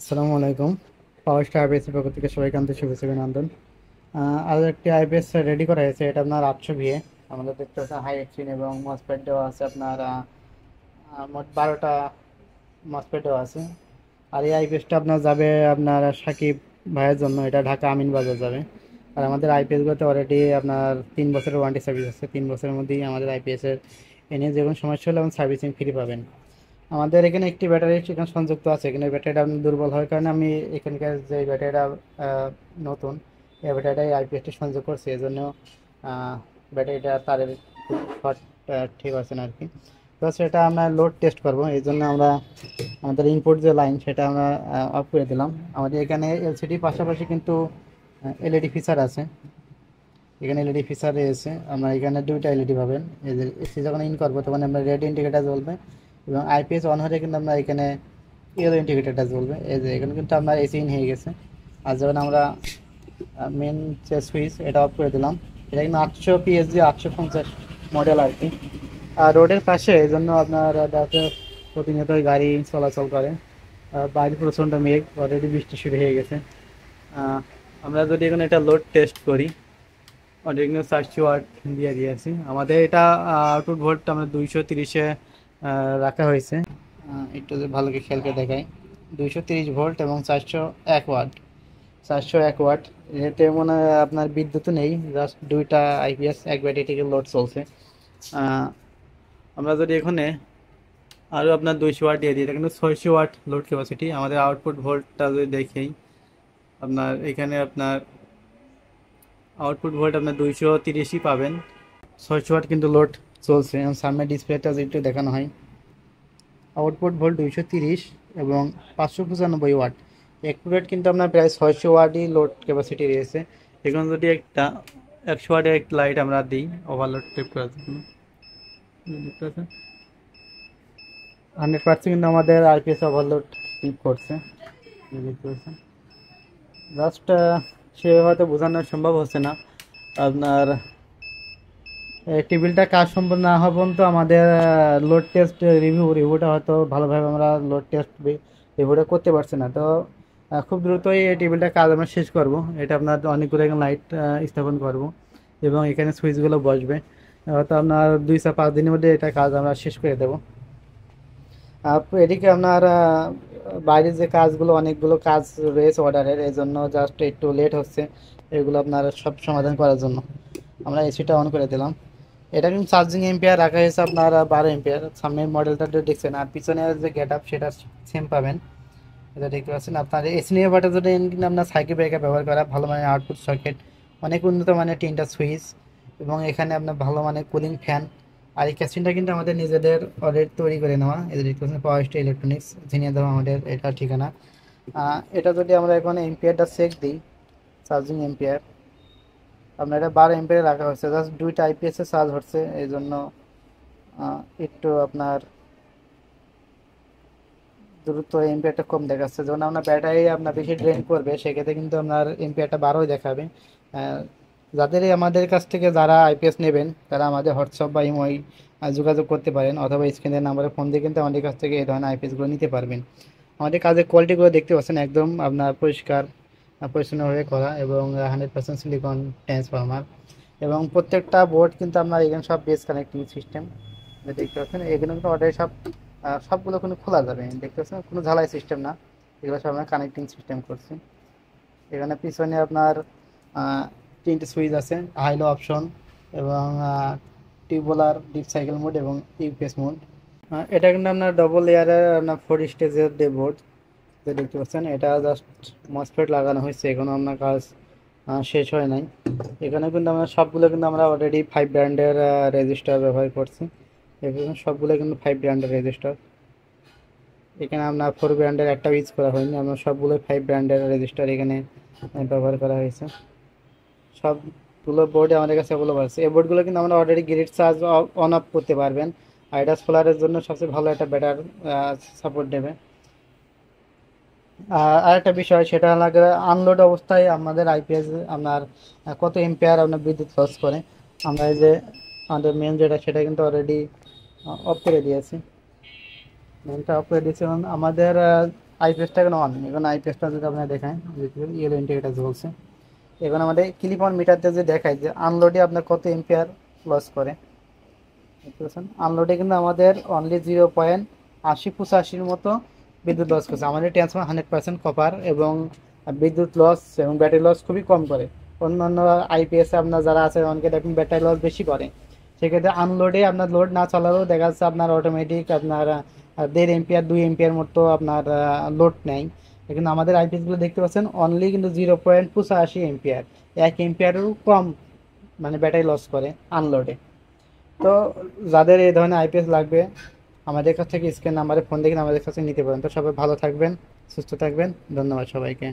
আসসালামু আলাইকুম। পাওয়ার star IPS পক্ষ থেকে সবাইকে আন্তরিক শুভেচ্ছা অভিনন্দন। আরও একটি আইপিএস রেডি করা হয়েছে, এটা আপনার 800 ভিএ। আমাদের দেখতে পাচ্ছেন হাই এক্সট্রিম এবং মসফেট দেওয়া আছে আপনার মোট 12টা মসফেট দেওয়া আছে। আর এই আইপিএসটা আপনার যাবে আপনার সাকিব ভাইয়ের জন্য, এটা ঢাকা আমিন বাজার যাবে। আর আমাদের আইপিএসগুলোতে অলরেডি আপনার 3 বছরের ওয়ারেন্টি সার্ভিস আছে। 3 বছরের মধ্যেই আমাদের আইপিএসের এনে যে কোনো সমস্যা হলে এবং সার্ভিসিং ফ্রি পাবেন। আমাদের এখানে একটি ব্যাটারি এখানে সংযুক্ত আছে, এখানে ব্যাটারিটা আমি দুর্বল হওয়ার কারণে আমি এখানকার যে ব্যাটারিটা নতুন, এই ব্যাটারিটাই আইপিএসটি সংযোগ করছি, এই জন্য ব্যাটারিটা তারের শর্ট ঠিক আছে না আর কি। তো সেটা আমরা লোড টেস্ট করব, এই জন্য আমরা আমাদের ইনপুট যে লাইন সেটা আমরা অফ করে দিলাম। আমাদের এখানে এলসিডি পাশাপাশি কিন্তু এলইডি ফিচার আছে। এখানে এলইডি ফিচার রয়েছে, আমরা এখানে দুইটা এলইডি পাবেন। এই যে এসি যখন ইন করবো তখন আমরা রেড ইন্ডিকেটার জ্বলবে এবং আইপিএস অন হলে কিন্তু আমরা এখানে ইয়েলো ইন্ডিকেটারটা জ্বলবে। এই যে এখানে কিন্তু আপনার এসি ইন হয়ে গেছে। আর যখন আমরা মেন যে সুইচ এটা অফ করে দিলাম, এটা কিন্তু 800 পিএসজি 850 মডেল আর কি। আর রোডের পাশে এই জন্য আপনার রাতে প্রতিনিয়ত গাড়ি চলাচল করে। বাইরে প্রচণ্ড মেঘ, অলরেডি বৃষ্টি শুরু হয়ে গেছে। আমরা যদি এখানে এটা লোড টেস্ট করি, অনেক 400 ওয়াট দিয়ে দিয়েছি। আমাদের এটা আউটপুট ভোল্ট আমরা 230-এ রাখা হয়েছে। একটু যদি ভালো করে খেয়াল করে দেখাই, 230 ভোল্ট এবং 401 ওয়াট। 401 ওয়াট, এতে মনে হয় আপনার বিদ্যুৎ নেই, জাস্ট দুইটা আইপিএস এক ব্যাটারি থেকে লোড চলছে। আমরা যদি এখানে আরও আপনার 200 ওয়াট দিয়ে দিই, এটা কিন্তু 600 ওয়াট লোড ক্যাপাসিটি। আমাদের আউটপুট ভোল্টটা যদি দেখেই আপনার এখানে আপনার আউটপুট ভোল্ট আপনার 230ই পাবেন। 600 ওয়াট কিন্তু লোড চলছে। এবং সামনে ডিসপ্লেটা যদি একটু দেখানো হয়, আউটপুট ভোল্ট 230 এবং 595 ওয়াট। অ্যাকুরেট কিন্তু আপনার প্রায় 600 ওয়াটই লোড ক্যাপাসিটি রয়েছে। এখন যদি একটা 100 ওয়াটের একটা লাইট আমরা দিই ওভারলোড ট্রিপ করার জন্য, দেখতে পাচ্ছেন 100% কিন্তু আমাদের আইপিএস ওভারলোড ট্রিপ করছে, দেখতে পাচ্ছেন। জাস্ট সেভাবে হয়তো বোঝানো সম্ভব হচ্ছে না। আপনার টেবিলটা কাজ সম্পূর্ণ না হওয়া পর্যন্ত আমাদের লোড টেস্ট রিভিউটা হয়তো ভালোভাবে আমরা লোড টেস্ট রিভিউটা করতে পারছি না। তো খুব দ্রুতই এই টেবিলটা কাজ আমরা শেষ করব। এটা আপনার অনেকগুলো এখানে লাইট স্থাপন করব এবং এখানে সুইচগুলো বসবে। হয়তো আপনার 2-5 দিনের মধ্যে এটা কাজ আমরা শেষ করে দেবো। এদিকে আপনার বাইরের যে কাজগুলো, অনেকগুলো কাজ রয়েছে অর্ডারের, এই জন্য জাস্ট একটু লেট হচ্ছে। এগুলো আপনার সব সমাধান করার জন্য আমরা এসিটা অন করে দিলাম। এটা কিন্তু চার্জিং এম্পিয়ার রাখা হয়েছে আপনার 12 এম্পিয়ার। সামনের মডেলটা দেখছেন, আর পিছনের যে গেট আপ সেটা সেম পাবেন। এটা দেখতে পাচ্ছেন। আপনার এসি নিয়ে বাটা যদি কিন্তু আপনার সাইকেল ব্রেকার ব্যবহার করা, ভালো মানের আউটপুট সকেট, অনেক উন্নত মানের 3টা সুইচ এবং এখানে আপনার ভালো মানের কুলিং ফ্যান। আর এই ক্যাসিনটা কিন্তু আমাদের নিজেদের অলরেডি তৈরি করে নেওয়া। এই যে দেখতে পাচ্ছেন পাওয়ার স্টার ইলেকট্রনিক্স, ঝিনিয়ে দেওয়া আমাদের এটা ঠিকানা। এটা যদি আমরা এখন এম্পিয়ারটা চেক দিই, চার্জিং এম্পিয়ার আপনার এটা 12 এম্পিয়ারে রাখা হচ্ছে। জাস্ট দুইটা আইপিএস এ চার্জ হচ্ছে, এই জন্য একটু আপনার দ্রুত এম্পিয়ারটা কম দেখাচ্ছে। যখন আপনার ব্যাটারি আপনার বেশি ড্রেন করবে সেক্ষেত্রে কিন্তু আপনার এম্পিয়ারটা 12ই দেখাবে। যাদের আমাদের কাছ থেকে যারা আইপিএস নেবেন তারা আমাদের হোয়াটসঅ্যাপ বা ইমোয় যোগাযোগ করতে পারেন, অথবা স্ক্রিনের নাম্বারে ফোন দিয়ে কিন্তু আমাদের কাছ থেকে এই ধরনের আইপিএসগুলো নিতে পারবেন। আমাদের কাজের কোয়ালিটিগুলো দেখতে পাচ্ছেন, একদম আপনার পরিষ্কার পরিচ্ছন্নভাবে করা এবং 100% সিলিকন ট্রান্সফর্মার। এবং প্রত্যেকটা বোর্ড কিন্তু আপনার এখানে সব বেস কানেক্টিং সিস্টেম দেখতে পাচ্ছেন। এখানে কিন্তু অর্ডার সবগুলো কিন্তু খোলা যাবে, দেখতে পাচ্ছেন, কোনো ঝালাই সিস্টেম না, এগুলো সব আমরা কানেক্টিং সিস্টেম করছি। এখানে পিছনে আপনার 3টে সুইচ আছে, হাই লো অপশন এবং টিউবুলার ডিপ সাইকেল মোড এবং ইউপিএস মোড। এটা কিন্তু আপনার ডবল লেয়ারের আপনার 4 স্টেজের যে বোর্ড দেখতে পাচ্ছেন, এটা জাস্ট মসফেট লাগানো হয়েছে, এখনো আপনার কাজ শেষ হয় নাই। এখানে কিন্তু আমরা সবগুলো কিন্তু আমরা অলরেডি 5 ব্র্যান্ডের রেজিস্টার ব্যবহার করছি। এখানে সবগুলো কিন্তু 5 ব্র্যান্ডের রেজিস্টার। এখানে আপনার 4 ব্র্যান্ডের একটা ইউজ করা হয়নি, আমরা সবগুলো 5 ব্র্যান্ডের রেজিস্টার এখানে ব্যবহার করা হয়েছে। সবগুলো বোর্ডে আমাদের কাছে অ্যাভেলেবল আছে। এই বোর্ডগুলো কিন্তু আমরা already grid charge on of করতে পারবেন। আর এটা সোলারের জন্য সবচেয়ে ভালো একটা ব্যাটার সাপোর্ট দেবে। আর একটা বিষয় সেটা হলো আনলোড অবস্থায় আমাদের আইপিএস আপনার কত এম্পিয়ার আপনার বিদ্যুৎ লস করে। আমরা এই যে আমাদের মেন যেটা সেটা কিন্তু অলরেডি অফ করে দিয়েছি। মেনটা অফ করে দিয়েছি এবং আমাদের আইপিএসটা এখন অন। এখন আইপিএসটা যদি আপনার দেখায়, ইয়েলো ইন্ডিকেটার জ্বলছে। এখন আমাদের ক্লিপ অন মিটারটা যে দেখায় যে আনলোডে আপনার কত এম্পিয়ার লস করে, বুঝতে পারছেন? আনলোডে কিন্তু আমাদের অনলি 0.80-85 মতো বিদ্যুৎ লস করছে। আমাদের ট্রান্সফর্মার 100% কপার এবং বিদ্যুৎ লস এবং ব্যাটারি লস খুবই কম করে। অন্যান্য আইপিএস আপনার যারা আছে অনেকে দেখুন ব্যাটারি লস বেশি করে। সেক্ষেত্রে আনলোডে আপনার লোড না চালালেও দেখা যাচ্ছে আপনার অটোমেটিক আপনার 1.5 এম্পিয়ার 2 এম্পিয়ার মতো আপনার লোড নেয়। কিন্তু আমাদের আইপিএসগুলো দেখতে পাচ্ছেন অনলি কিন্তু 0.85 এম্পিয়ার, 1 এম্পিয়ারেরও কম মানে ব্যাটারি লস করে আনলোডে। তো যাদের এই ধরনের আইপিএস লাগবে আমাদের কাছ থেকে স্ক্রিন নাম্বারে ফোন দেখে আমাদের কাছে নিতে পারেন। তো সবাই ভালো থাকবেন, সুস্থ থাকবেন, ধন্যবাদ সবাইকে।